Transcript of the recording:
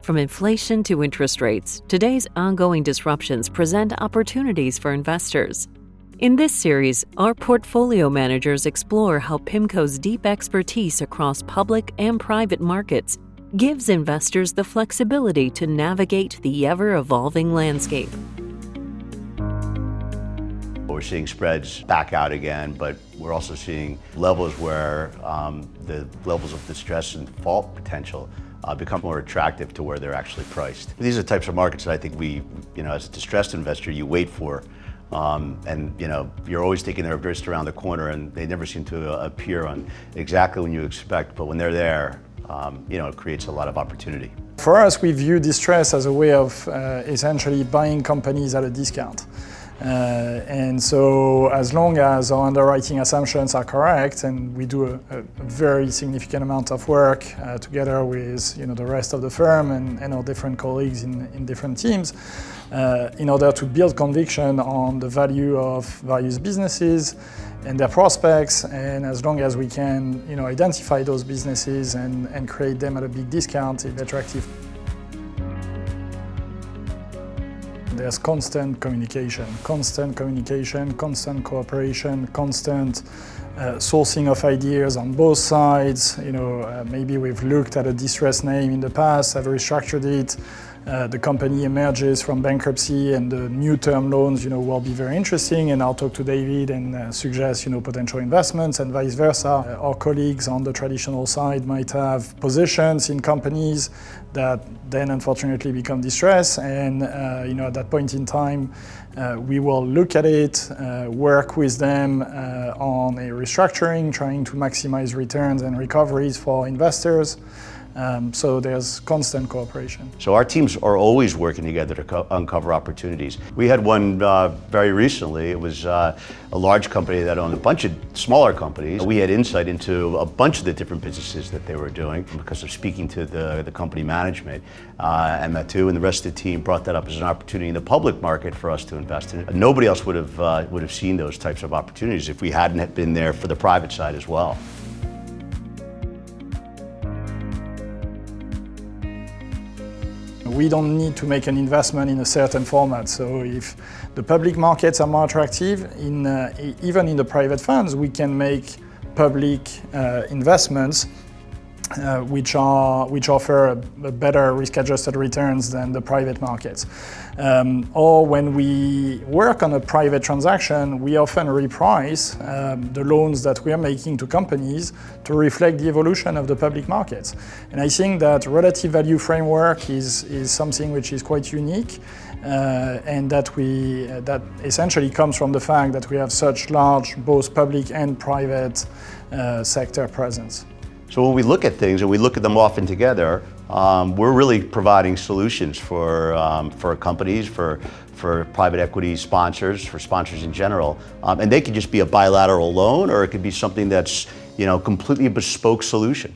From inflation to interest rates, today's ongoing disruptions present opportunities for investors. In this series, our portfolio managers explore how PIMCO's deep expertise across public and private markets gives investors the flexibility to navigate the ever-evolving landscape. We're seeing spreads back out again, but we're also seeing levels where the levels of distress and default potential become more attractive to where they're actually priced. These are the types of markets that I think we, as a distressed investor, you wait for. And you're always thinking they're just around the corner, and they never seem to appear on exactly when you expect, but when they're there, it creates a lot of opportunity. For us, we view distress as a way of essentially buying companies at a discount. And so as long as our underwriting assumptions are correct, and we do a very significant amount of work together with the rest of the firm and our different colleagues in different teams, in order to build conviction on the value of various businesses and their prospects, and as long as we can identify those businesses and create them at a big discount, it's attractive. There's constant communication, constant cooperation, constant sourcing of ideas on both sides. Maybe we've looked at a distressed name in the past, have restructured it. The company emerges from bankruptcy, and the new term loans, will be very interesting. And I'll talk to David and suggest, potential investments, and vice versa. Our colleagues on the traditional side might have positions in companies that then unfortunately become distressed. And at that point in time, we will look at it, work with them on a restructuring, trying to maximize returns and recoveries for investors. So there's constant cooperation. So our teams are always working together to uncover opportunities. We had one very recently. It was a large company that owned a bunch of smaller companies. We had insight into a bunch of the different businesses that they were doing because of speaking to the company management. And Mathieu and the rest of the team brought that up as an opportunity in the public market for us to invest in it. Nobody else would have seen those types of opportunities if we hadn't been there for the private side as well. We don't need to make an investment in a certain format. So if the public markets are more attractive, even in the private funds, we can make public investments which offer a better risk-adjusted returns than the private markets. Or when we work on a private transaction, we often reprice the loans that we are making to companies to reflect the evolution of the public markets. And I think that relative value framework is something which is quite unique, and that essentially comes from the fact that we have such large both public and private sector presence. So when we look at things and we look at them often together, we're really providing solutions for companies, for private equity sponsors, for sponsors in general. And they could just be a bilateral loan, or it could be something that's completely a bespoke solution.